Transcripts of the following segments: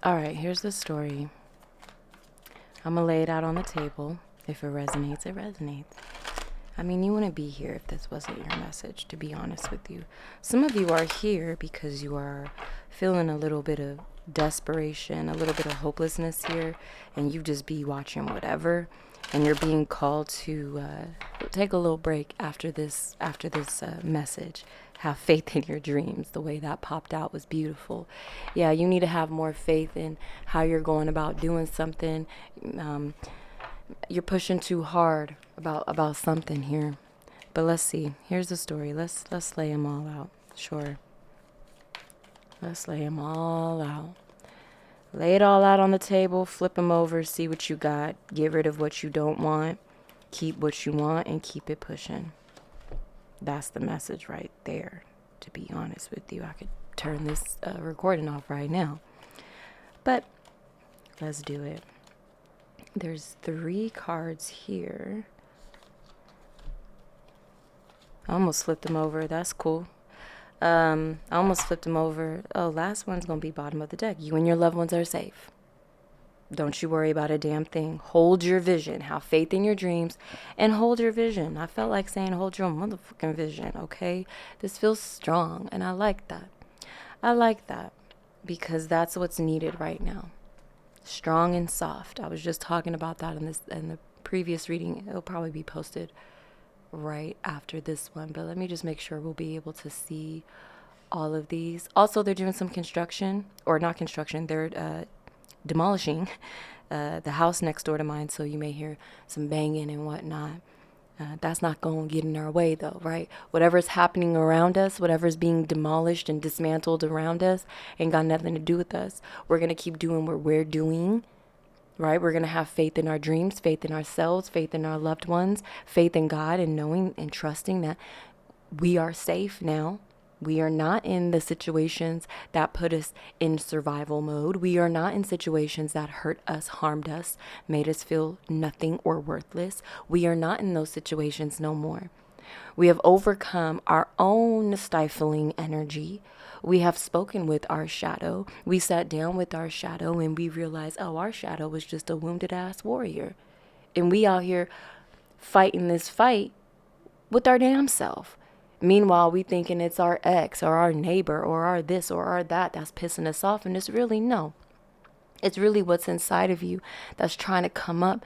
All right, here's the story. I'm going to lay it out on the table. If it resonates, it resonates. I mean, you wouldn't be here if this wasn't your message, to be honest with you. Some of you are here because you are feeling a little bit of desperation, a little bit of hopelessness here, and you just be watching whatever, and you're being called to take a little break after this message. Have faith in your dreams. The way that popped out was beautiful. Yeah, you need to have more faith in how you're going about doing something. You're pushing too hard about something here. But let's see. Here's the story. Let's lay them all out. Sure. Let's lay them all out. Lay it all out on the table. Flip them over. See what you got. Get rid of what you don't want. Keep what you want and keep it pushing. That's the message right there. To be honest with you, I could turn this recording off right now. But let's do it. There's 3 cards here. I almost flipped them over. That's cool. I almost flipped them over. Oh, last one's going to be bottom of the deck. You and your loved ones are safe. Don't you worry about a damn thing. Hold your vision. Have faith in your dreams and hold your vision. I felt like saying hold your motherfucking vision, okay? This feels strong, and I like that. I like that because that's what's needed right now. Strong and soft. I was just talking about that in the previous reading. It'll probably be posted right after this one, but let me just make sure we'll be able to see all of these. Also, they're doing some construction, or not construction, they're demolishing the house next door to mine, so you may hear some banging and whatnot. That's not going to get in our way, though, right? Whatever's happening around us, whatever's being demolished and dismantled around us, ain't got nothing to do with us. We're going to keep doing what we're doing, right? We're going to have faith in our dreams, faith in ourselves, faith in our loved ones, faith in God, and knowing and trusting that we are safe now. We are not in the situations that put us in survival mode. We are not in situations that hurt us, harmed us, made us feel nothing or worthless. We are not in those situations no more. We have overcome our own stifling energy. We have spoken with our shadow. We sat down with our shadow and we realized, oh, our shadow was just a wounded ass warrior. And we out here fighting this fight with our damn self. Meanwhile, we thinking it's our ex or our neighbor or our this or our that that's pissing us off. And it's really no. It's really what's inside of you that's trying to come up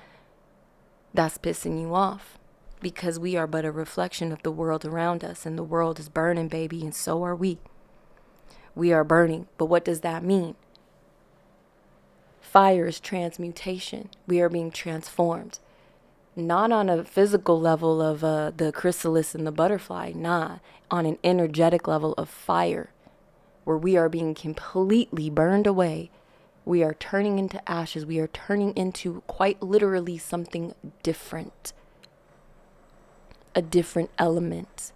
that's pissing you off. Because we are but a reflection of the world around us. And the world is burning, baby, and so are we. We are burning. But what does that mean? Fire is transmutation. We are being transformed. Not on a physical level of the chrysalis and the butterfly. Nah, on an energetic level of fire. Where we are being completely burned away. We are turning into ashes. We are turning into quite literally something different. A different element.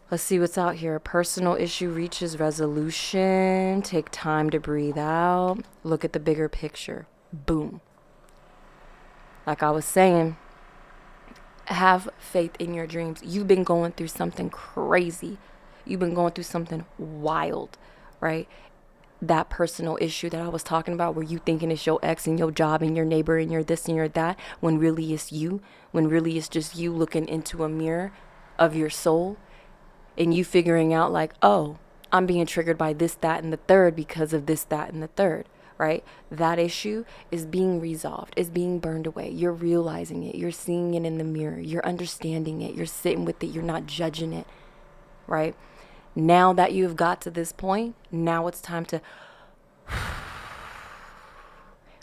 Let's see what's out here. A personal issue reaches resolution. Take time to breathe out. Look at the bigger picture. Boom. Like I was saying, have faith in your dreams. You've been going through something crazy. You've been going through something wild, right? That personal issue that I was talking about where you thinking it's your ex and your job and your neighbor and your this and your that, when really it's you, when really it's just you looking into a mirror of your soul and you figuring out like, oh, I'm being triggered by this, that, and the third because of this, that, and the third, right? That issue is being resolved, is being burned away. You're realizing it. You're seeing it in the mirror. You're understanding it. You're sitting with it. You're not judging it, right? Now that you've got to this point, now it's time to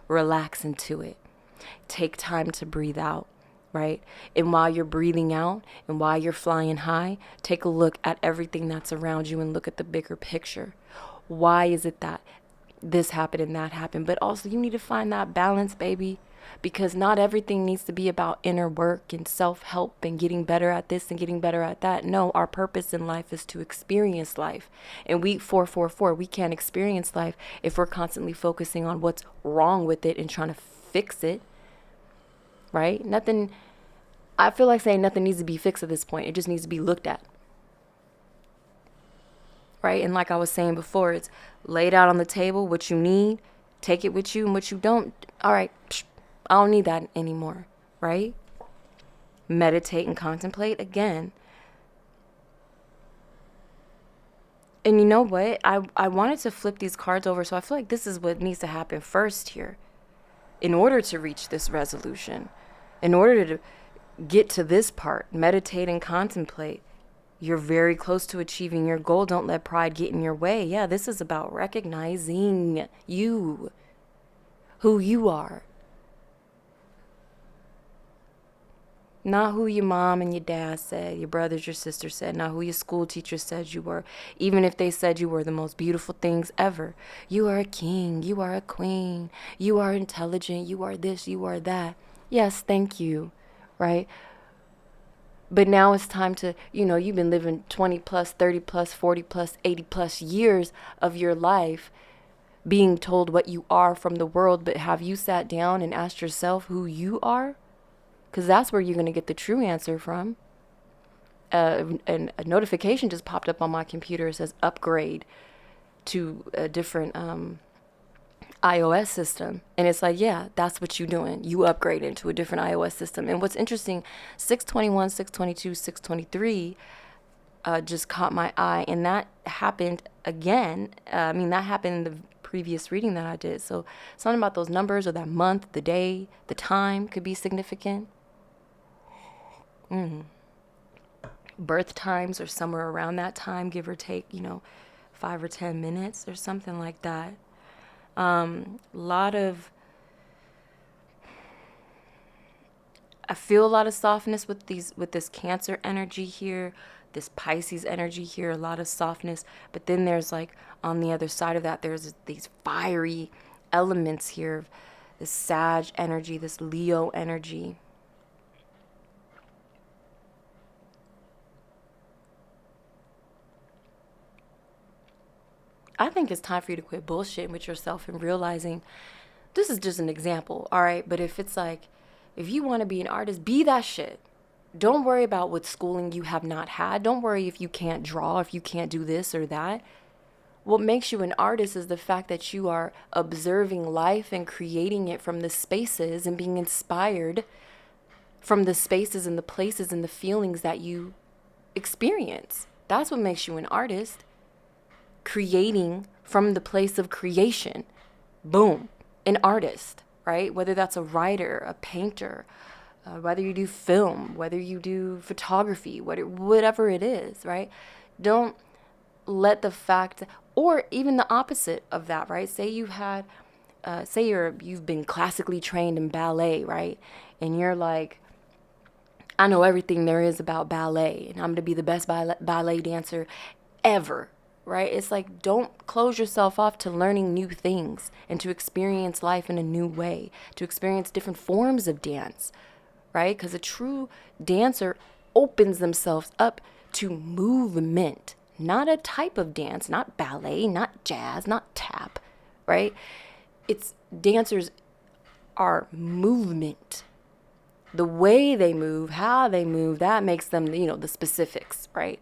relax into it. Take time to breathe out, right? And while you're breathing out and while you're flying high, take a look at everything that's around you and look at the bigger picture. Why is it that this happened and that happened? But also you need to find that balance, baby. Because not everything needs to be about inner work and self-help and getting better at this and getting better at that. No, our purpose in life is to experience life. And we 444, we can't experience life if we're constantly focusing on what's wrong with it and trying to fix it. Right? Nothing, I feel like saying nothing needs to be fixed at this point. It just needs to be looked at. right? And like I was saying before, it's laid out on the table what you need, take it with you, and what you don't, all right, I don't need that anymore, right? Meditate and contemplate again. And you know what? I wanted to flip these cards over, so I feel like this is what needs to happen first here in order to reach this resolution, in order to get to this part, meditate and contemplate. You're very close to achieving your goal. Don't let pride get in your way. Yeah, this is about recognizing you, who you are. Not who your mom and your dad said, your brothers, your sister said, not who your school teacher said you were, even if they said you were the most beautiful things ever. You are a king, you are a queen, you are intelligent, you are this, you are that. Yes, thank you, right? But now it's time to, you've been living 20 plus, 30 plus, 40 plus, 80 plus years of your life being told what you are from the world, but have you sat down and asked yourself who you are? Because that's where you're going to get the true answer from. And a notification just popped up on my computer. It says upgrade to a different iOS system. And it's like, yeah, that's what you're doing. You upgrade into a different iOS system. And what's interesting, 621, 622, 623 just caught my eye. And that happened again. That happened in the previous reading that I did. So something about those numbers or that month, the day, the time could be significant. Birth times or somewhere around that time, give or take, 5 or 10 minutes or something like that. I feel a lot of softness with this Cancer energy here, this Pisces energy here, a lot of softness. But then there's like on the other side of that, there's these fiery elements here, this Sag energy, this Leo energy. I think it's time for you to quit bullshitting with yourself and realizing this is just an example, all right? But if it's like, if you want to be an artist, be that shit. Don't worry about what schooling you have not had. Don't worry if you can't draw, if you can't do this or that. What makes you an artist is the fact that you are observing life and creating it from the spaces and being inspired from the spaces and the places and the feelings that you experience. That's what makes you an artist. Creating from the place of creation. Boom. An artist, right? Whether that's a writer, a painter, whether you do film, whether you do photography, whatever it is, right? Don't let the fact, or even the opposite of that, right? Say you had, you've been classically trained in ballet, right? And you're like, I know everything there is about ballet, and I'm going to be the best ballet dancer ever. Right? It's like, don't close yourself off to learning new things and to experience life in a new way, to experience different forms of dance, right? Because a true dancer opens themselves up to movement, not a type of dance, not ballet, not jazz, not tap, right? It's dancers are movement. The way they move, how they move, that makes them, the specifics, right?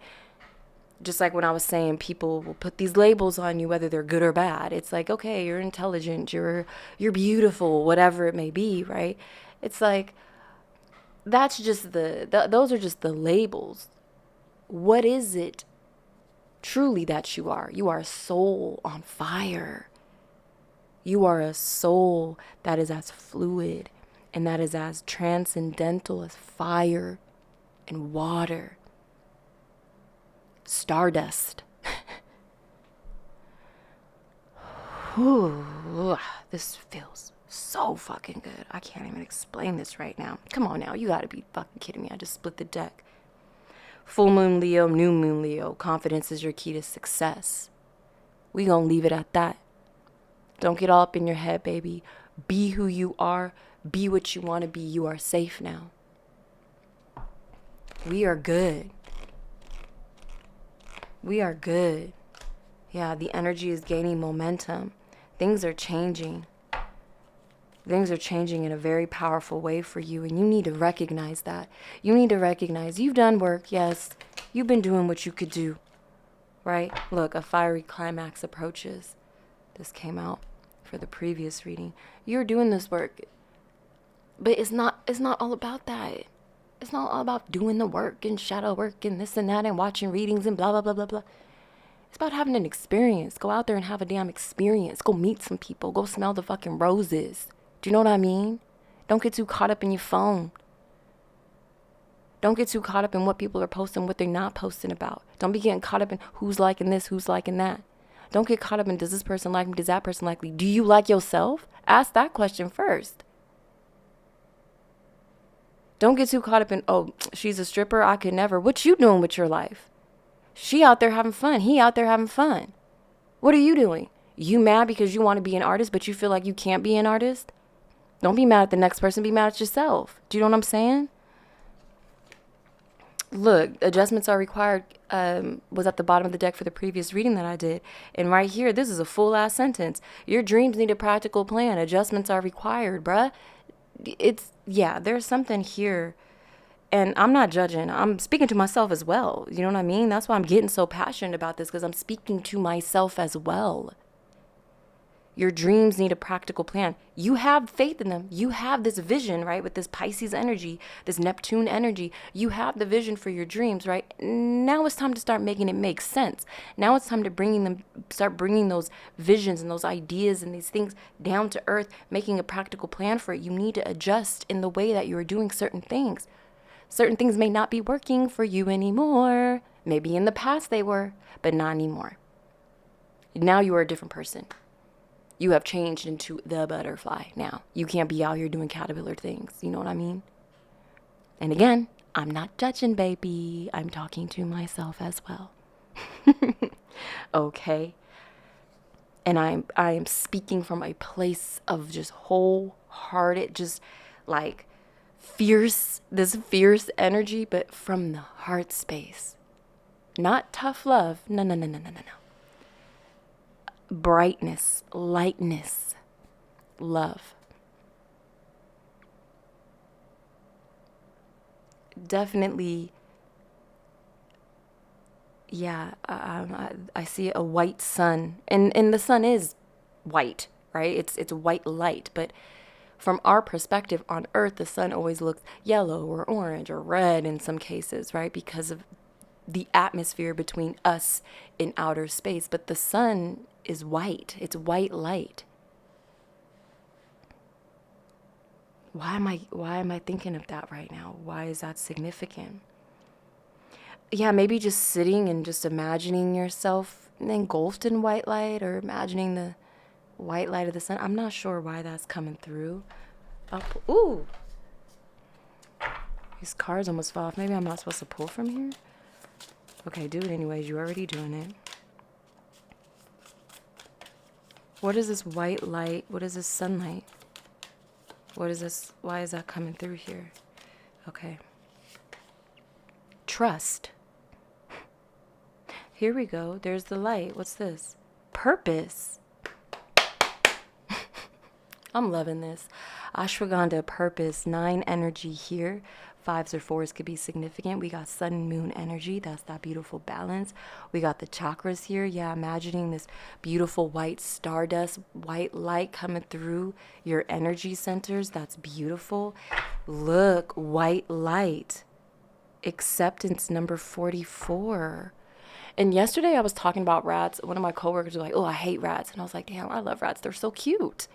Just like when I was saying, people will put these labels on you, whether they're good or bad. It's like, okay, you're intelligent, you're beautiful, whatever it may be, right? It's like, that's just those are just the labels. What is it truly that you are? You are a soul on fire. You are a soul that is as fluid and that is as transcendental as fire and water. Stardust. Ooh, this feels so fucking good. I can't even explain this right now. Come on now, you gotta be fucking kidding me. I just split the deck. Full moon Leo, new moon Leo. Confidence is your key to success. We gonna leave it at that. Don't get all up in your head, baby. Be who you are. Be what you want to be. You are safe now. We are good. We are good. Yeah, the energy is gaining momentum. Things are changing. Things are changing in a very powerful way for you, and you need to recognize that. You need to recognize you've done work, yes. You've been doing what you could do, right? Look, a fiery climax approaches. This came out for the previous reading. You're doing this work, but it's not all about that. It's not all about doing the work and shadow work and this and that and watching readings and blah, blah, blah, blah, blah. It's about having an experience. Go out there and have a damn experience. Go meet some people. Go smell the fucking roses. Do you know what I mean? Don't get too caught up in your phone. Don't get too caught up in what people are posting, what they're not posting about. Don't be getting caught up in who's liking this, who's liking that. Don't get caught up in, does this person like me? Does that person like me? Do you like yourself? Ask that question first. Don't get too caught up in, oh, she's a stripper. I could never. What you doing with your life? She out there having fun. He out there having fun. What are you doing? You mad because you want to be an artist, but you feel like you can't be an artist? Don't be mad at the next person. Be mad at yourself. Do you know what I'm saying? Look, adjustments are required was at the bottom of the deck for the previous reading that I did. And right here, this is a full-ass sentence. Your dreams need a practical plan. Adjustments are required, bruh. There's something here. And I'm not judging. I'm speaking to myself as well. You know what I mean? That's why I'm getting so passionate about this, because I'm speaking to myself as well. Your dreams need a practical plan. You have faith in them. You have this vision, right? With this Pisces energy, this Neptune energy. You have the vision for your dreams, right? Now it's time to start making it make sense. Now it's time to start bringing those visions and those ideas and these things down to earth, making a practical plan for it. You need to adjust in the way that you are doing certain things. Certain things may not be working for you anymore. Maybe in the past they were, but not anymore. Now you are a different person. You have changed into the butterfly now. You can't be out here doing caterpillar things. You know what I mean? And again, I'm not judging, baby. I'm talking to myself as well. Okay? And I am speaking from a place of just wholehearted, just like this fierce energy, but from the heart space. Not tough love. No. Brightness, lightness, love. Definitely, I see a white sun, and the sun is white, right? It's white light, but from our perspective on Earth, the sun always looks yellow or orange or red in some cases, right? Because of the atmosphere between us in outer space. But the sun is white. It's white light. Why am I thinking of that right now? Why is that significant? Yeah, maybe just sitting and just imagining yourself engulfed in white light, or imagining the white light of the sun. I'm not sure why that's coming through. Ooh! These cards almost fall off. Maybe I'm not supposed to pull from here? Okay, do it anyways. You're already doing it. What is this white light? What is this sunlight? What is this? Why is that coming through here? Okay. Trust. Here we go. There's the light. What's this? Purpose. I'm loving this. Ashwagandha, purpose, 9 energy here. 5s or 4s could be significant. We got sun and moon energy. That's that beautiful balance. We got the chakras here. Yeah, imagining this beautiful white stardust, white light coming through your energy centers. That's beautiful. Look, white light. Acceptance number 44. And yesterday I was talking about rats. One of my coworkers was like, oh, I hate rats. And I was like, damn, I love rats. They're so cute.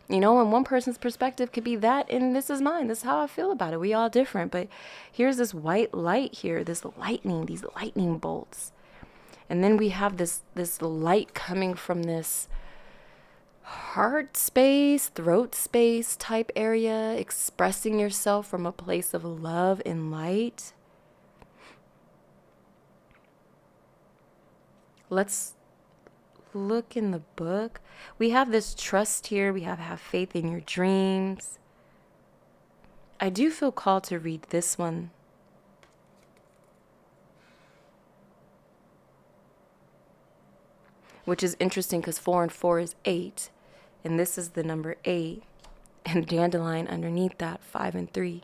You know, and one person's perspective could be that, and this is mine. This is how I feel about it. We all different. But here's this white light here, this lightning, these lightning bolts. And then we have this light coming from this heart space, throat space type area, expressing yourself from a place of love and light. Let's look in the book. We have this trust here. We have faith in your dreams. I do feel called to read this one. Which is interesting because 4 and 4 is 8. And this is the number 8. And dandelion underneath that, 5 and 3.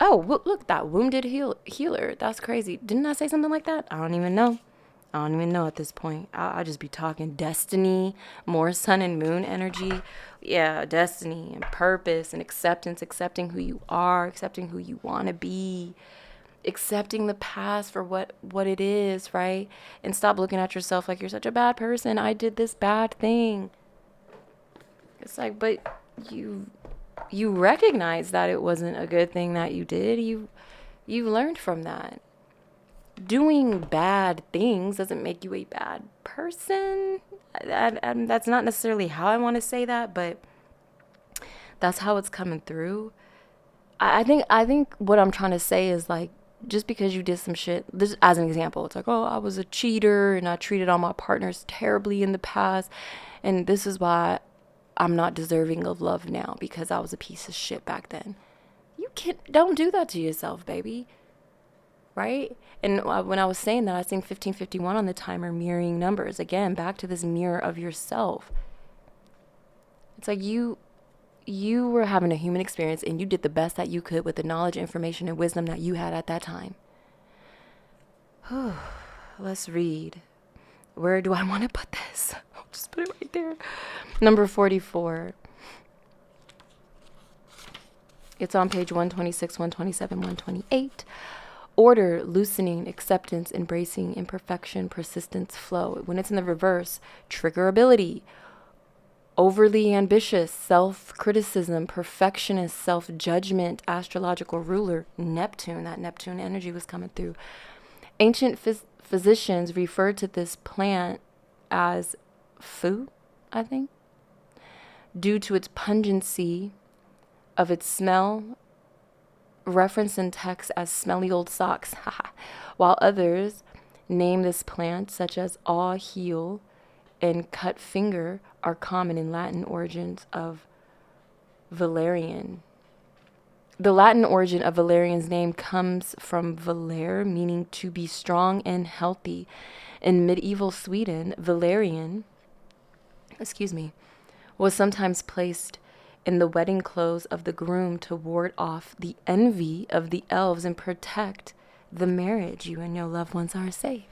Oh, look, that wounded healer. That's crazy. Didn't I say something like that? I don't even know. I don't even know at this point. I'll just be talking destiny, more sun and moon energy. Yeah, destiny and purpose and acceptance, accepting who you are, accepting who you want to be, accepting the past for what it is, right? And stop looking at yourself like you're such a bad person. I did this bad thing. It's like, but you recognize that it wasn't a good thing that you did. You learned from that. Doing bad things doesn't make you a bad person. That's not necessarily how I want to say that, but that's how it's coming through. I think what I'm trying to say is like, just because you did some shit, this as an example, it's like, oh, I was a cheater and I treated all my partners terribly in the past, and this is why I'm not deserving of love now, because I was a piece of shit back then. Don't do that to yourself, baby. Right? And when I was saying that, I was saying 1551 on the timer, mirroring numbers. Again, back to this mirror of yourself. It's like you were having a human experience and you did the best that you could with the knowledge, information, and wisdom that you had at that time. Let's read. Where do I want to put this? I'll just put it right there. Number 44. It's on page 126, 127, 128. Order, loosening, acceptance, embracing, imperfection, persistence, flow. When it's in the reverse, triggerability, overly ambitious, self-criticism, perfectionist, self-judgment, astrological ruler, Neptune. That Neptune energy was coming through. Ancient physicians referred to this plant as fu, I think, due to its pungency of its smell, referenced in text as smelly old socks, while others name this plant, such as awe heel and cut finger, are common in Latin origins of Valerian. The Latin origin of Valerian's name comes from Valer, meaning to be strong and healthy. In medieval Sweden, Valerian, was sometimes placed in the wedding clothes of the groom to ward off the envy of the elves and protect the marriage. You and your loved ones are safe.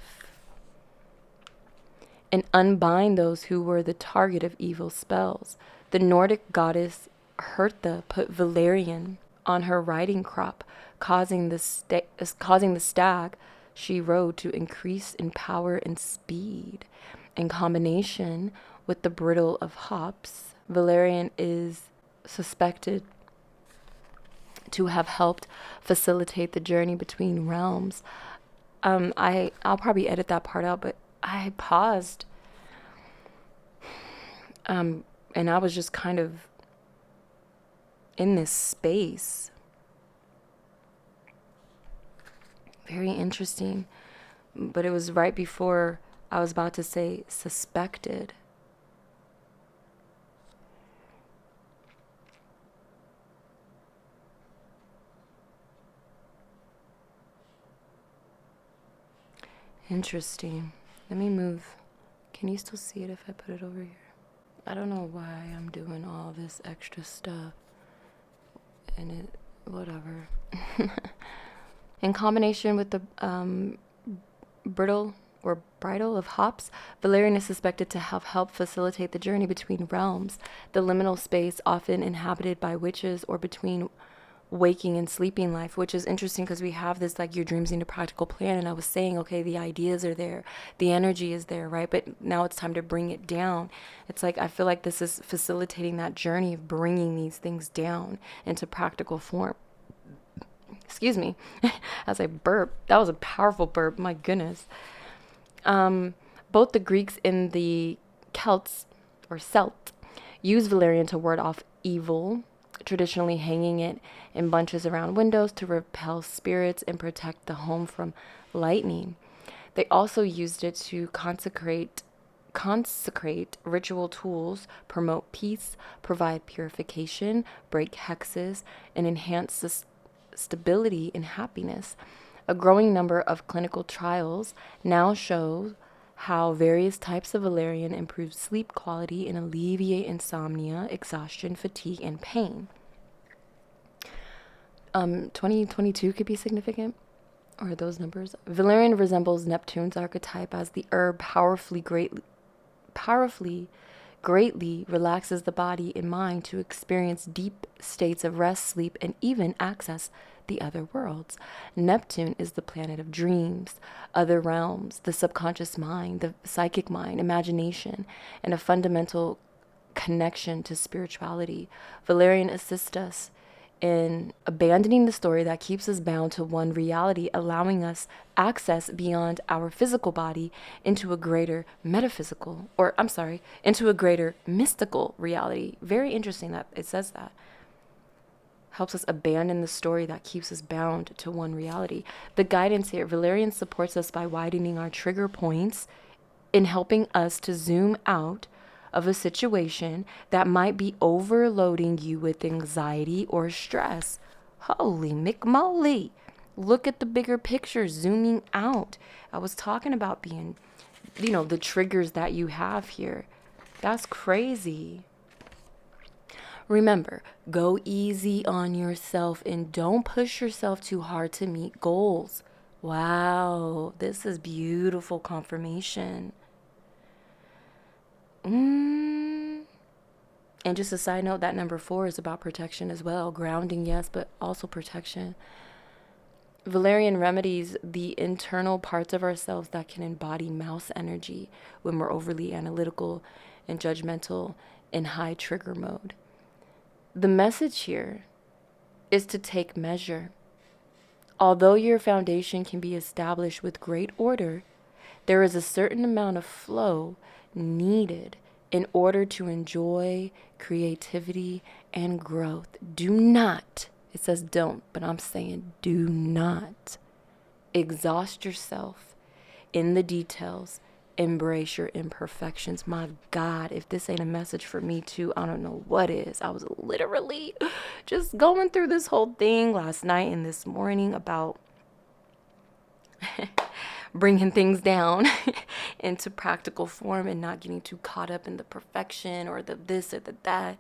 And unbind those who were the target of evil spells. The Nordic goddess Hertha put valerian on her riding crop, causing the stag she rode to increase in power and speed. In combination with the brittle of hops, valerian is suspected to have helped facilitate the journey between realms. I'll probably edit that part out, but I paused. And I was just kind of in this space. Very interesting. But it was right before I was about to say suspected. Interesting. Let me move. Can you still see it if I put it over here? I don't know why I'm doing all this extra stuff. And it, whatever. In combination with the brittle of hops, valerian is suspected to have helped facilitate the journey between realms, the liminal space often inhabited by witches, or between waking and sleeping life, which is interesting because we have this like your dreams need a practical plan, and I was saying, okay, the ideas are there, the energy is there, right? But now it's time to bring it down. It's like I feel like this is facilitating that journey of bringing these things down into practical form. Excuse me, as I burp. That was a powerful burp, my goodness. Both the Greeks and the Celts use valerian to ward off evil, traditionally hanging it in bunches around windows to repel spirits and protect the home from lightning. They also used it to consecrate ritual tools, promote peace, provide purification, break hexes, and enhance the stability and happiness. A growing number of clinical trials now show how various types of valerian improve sleep quality and alleviate insomnia, exhaustion, fatigue, and pain. 2022 could be significant. Or those numbers. Valerian resembles Neptune's archetype as the herb powerfully, greatly relaxes the body and mind to experience deep states of rest, sleep, and even access the other worlds. Neptune is the planet of dreams, other realms, the subconscious mind, the psychic mind, imagination, and a fundamental connection to spirituality. Valerian assists us in abandoning the story that keeps us bound to one reality, allowing us access beyond our physical body into a greater metaphysical, or I'm sorry, into a greater mystical reality. Very interesting that it says that. Helps us abandon the story that keeps us bound to one reality. The guidance here, Valerian supports us by widening our trigger points in helping us to zoom out of a situation that might be overloading you with anxiety or stress. Holy McMoly. Look at the bigger picture, zooming out. I was talking about being, the triggers that you have here. That's crazy. Remember, go easy on yourself and don't push yourself too hard to meet goals. Wow, this is beautiful confirmation. And just a side note, that number 4 is about protection as well. Grounding, yes, but also protection. Valerian remedies the internal parts of ourselves that can embody mouse energy when we're overly analytical and judgmental in high trigger mode. The message here is to take measure. Although your foundation can be established with great order, there is a certain amount of flow needed in order to enjoy creativity and growth. Do not, it says don't, but I'm saying do not exhaust yourself in the details. Embrace your imperfections. My God, if this ain't a message for me too, I don't know what is. I was literally just going through this whole thing last night and this morning about bringing things down into practical form and not getting too caught up in the perfection or the this or the that.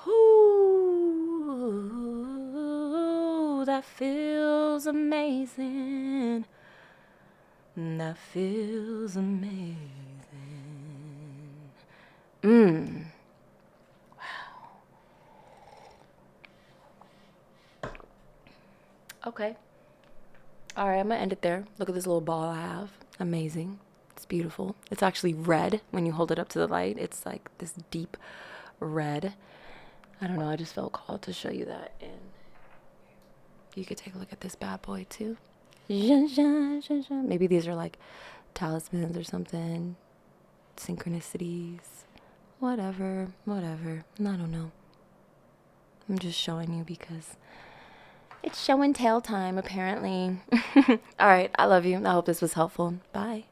Ooh, that feels amazing. That feels amazing. Wow. Okay. All right, I'm going to end it there. Look at this little ball I have. Amazing. It's beautiful. It's actually red when you hold it up to the light. It's like this deep red. I don't know. I just felt called to show you that. And you could take a look at this bad boy too. Maybe these are like talismans or something. Synchronicities. Whatever. I don't know. I'm just showing you because it's show and tell time, apparently. All right. I love you. I hope this was helpful. Bye.